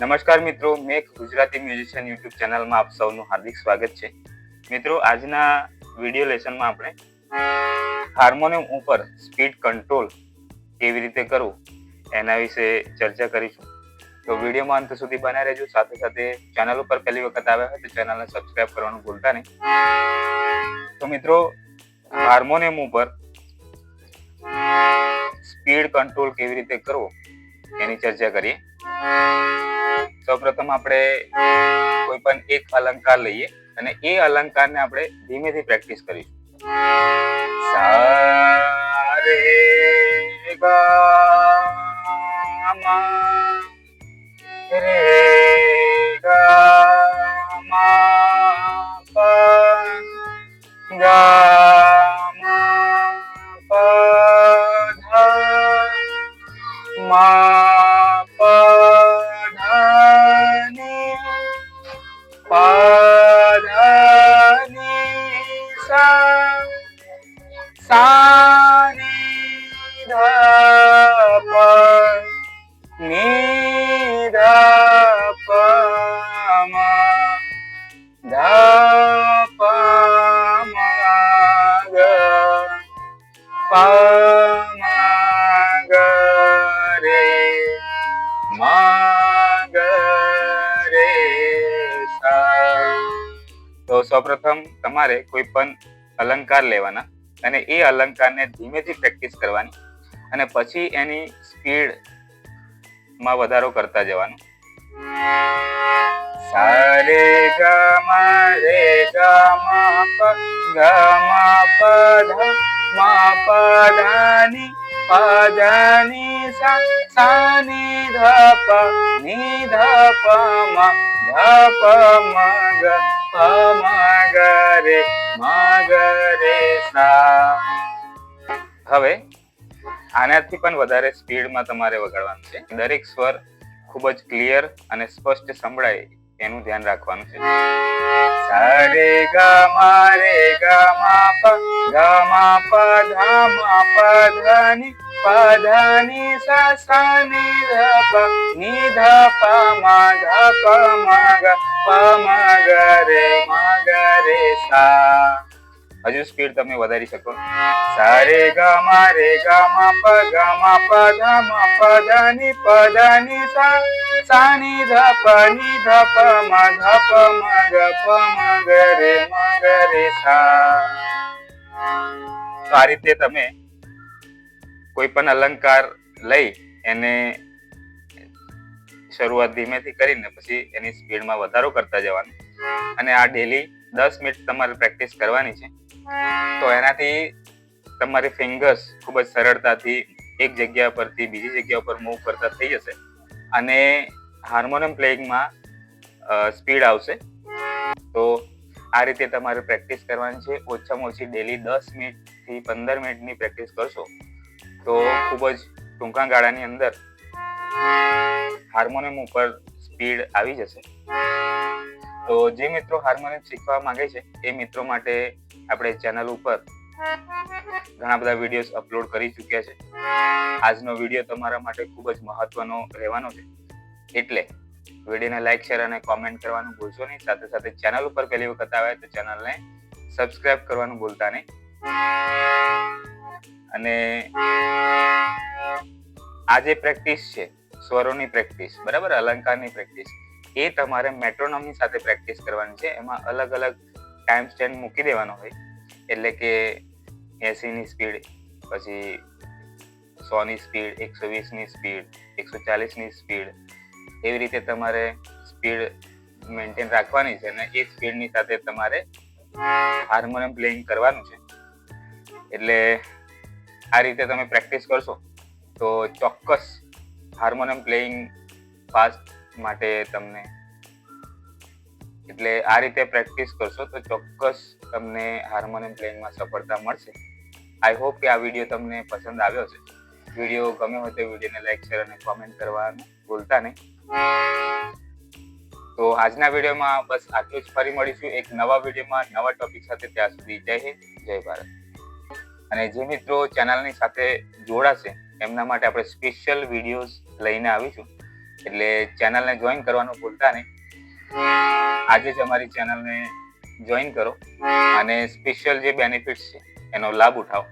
નમસ્કાર મિત્રો, make Gujarati musician YouTube ચેનલમાં આપ સૌનું હાર્દિક સ્વાગત છે. મિત્રો, આજના વિડીયો લેસનમાં આપણે હાર્મોનિયમ ઉપર સ્પીડ કંટ્રોલ કેવી રીતે કરવું એના વિશે ચર્ચા કરીશું. તો વિડીયોમાં અંત સુધી બન્યા રહેજો. સાથે સાથે ચેનલ ઉપર પહેલી વખત આવ્યા હોય તો ચેનલને સબસ્ક્રાઇબ કરવાનું ભૂલતા નહીં. તો મિત્રો, હાર્મોનિયમ ઉપર સ્પીડ કંટ્રોલ કેવી રીતે કરવો એની ચર્ચા કરીએ. સૌપ્રથમ આપણે કોઈ પણ એક અલંકાર લઈએ અને એ અલંકારને આપણે ધીમેથી પ્રેક્ટિસ કરીશું. સા રે ગા મા રે ગા મા પ ગા મા પ ધા મા પ સા ની ધા પ ની ધા પ મા ધા પ મા ગ પ મા ગ રે મા ગ રે સા. તો સૌપ્રથમ તમારે કોઈ પણ અલંકાર લેવાના અને એ અલંકારને ધીમેથી પ્રેક્ટિસ કરવાની અને પછી એની સ્પીડમાં વધારો કરતા જવાનું. સા રે ગા મા રે ગા મા પ ગા મા પ ધા મા પ ધા ની પ ધા ની સા સા ની ધા પ ની ધા પ મા ધા પ મા ગ પ મા ગ રે મા ગ રે સા. હવે આનાથી પણ વધારે સ્પીડમાં તમારે વગાડવાનું છે. દરેક સ્વર ખૂબ જ ક્લિયર અને સ્પષ્ટ સંભળાય એનું ધ્યાન રાખવાનું છે. સા રે ગા મા રે ગા મા પ ગા મા પ ધા મા પ ધા ની પ ધા ની સા સા ની ધા પ ની ધા પ મા ધા પ મા ગ પ મા ગ રે મા ગ રે સા. હજુ સ્પીડ તમે વધારી શકો. સા રે ગા મા રે ગા મા પ ગા મા પ ધા મા પ ધા ની પ ધા ની સા સા ની ધા પ ની ધા પ મા ધા પ મા ગ પ મા ગ રે મા ગ રે સા. તો આ રીતે તમે કોઈ પણ અલંકાર લઈ એને શરૂઆત ધીમેથી કરીને પછી એની સ્પીડમાં વધારો કરતા જવાનું અને આ ડેલી 10 મિનિટ તમારે પ્રેક્ટિસ કરવાની છે. તો એનાથી તમારી ફિંગર્સ ખૂબ જ સરળતાથી એક જગ્યા પરથી બીજી જગ્યા પર મૂવ કરતા થઈ જશે અને હાર્મોનિયમ પ્લેઇંગમાં સ્પીડ આવશે. તો આ રીતે તમારે પ્રેક્ટિસ કરવાની છે. ઓછામાં ઓછી ડેલી 10 મિનિટથી 15 મિનિટની પ્રેક્ટિસ કરશો તો ખૂબ જ ટૂંકા ગાળાની અંદર હાર્મોનિયમ ઉપર સ્પીડ આવી જશે. તો જે મિત્રો હાર્મોનિયમ શીખવા માંગે છે એ મિત્રો માટે આપણે ચેનલ ઉપર ઘણા બધા વિડીયોઝ અપલોડ કરી ચૂક્યા છે. આજનો વિડીયો તમારા માટે ખૂબ જ મહત્વનો રહેવાનો છે, એટલે વિડીયોને લાઈક, શેર અને કોમેન્ટ કરવાનું ભૂલશો નહીં. સાથે સાથે ચેનલ ઉપર પહેલી વખત આવે તો ચેનલને સબસ્ક્રાઇબ કરવાનું ભૂલતા નહીં. અને આ જે પ્રેક્ટિસ છે, સ્વરોની પ્રેક્ટિસ, બરાબર, અલંકારની પ્રેક્ટિસ, એ તમારે મેટ્રોનોમની સાથે પ્રેક્ટિસ કરવાની છે. એમાં અલગ અલગ ટાઈમ સ્ટેન્ડ મૂકી દેવાનો હોય, એટલે કે 80ની સ્પીડ, પછી 100ની સ્પીડ, 120ની સ્પીડ, 140ની સ્પીડ, એવી રીતે તમારે સ્પીડ મેન્ટેન રાખવાની છે અને એ સ્પીડની સાથે તમારે હાર્મોનિયમ પ્લેઇંગ કરવાનું છે. એટલે આ રીતે તમે પ્રેક્ટિસ કરશો તો ચોક્કસ હાર્મોનિયમ પ્લેઇંગ ફાસ્ટ માટે તમને, એટલે આ રીતે પ્રેક્ટિસ કરશો તો ચોક્કસ તમને હાર્મોનિયમ પ્લેઇંગમાં સફળતા મળશે. આઈ હોપ કે આ વિડીયો તમને પસંદ આવ્યો છે. વિડીયો ગમ્યો હોય તો વિડીયોને લાઈક, શેર અને કોમેન્ટ કરવાનું ભૂલતા નહીં. તો આજના વિડીયોમાં બસ આટલું જ. ફરી મળીશું એક નવા વિડીયોમાં નવા ટોપિક સાથે. ત્યાં સુધી જય હિન્દ, જય ભારત. અને જે મિત્રો ચેનલની સાથે જોડાશે એમના માટે આપણે સ્પેશિયલ વિડીયોઝ લઈને આવીશું. એટલે ચેનલને જોઈન કરવાનું ભૂલતા નહીં. આજે જ અમારી ચેનલને જોઈન કરો અને સ્પેશિયલ જે બેનિફિટ્સ છે એનો લાભ ઉઠાવો.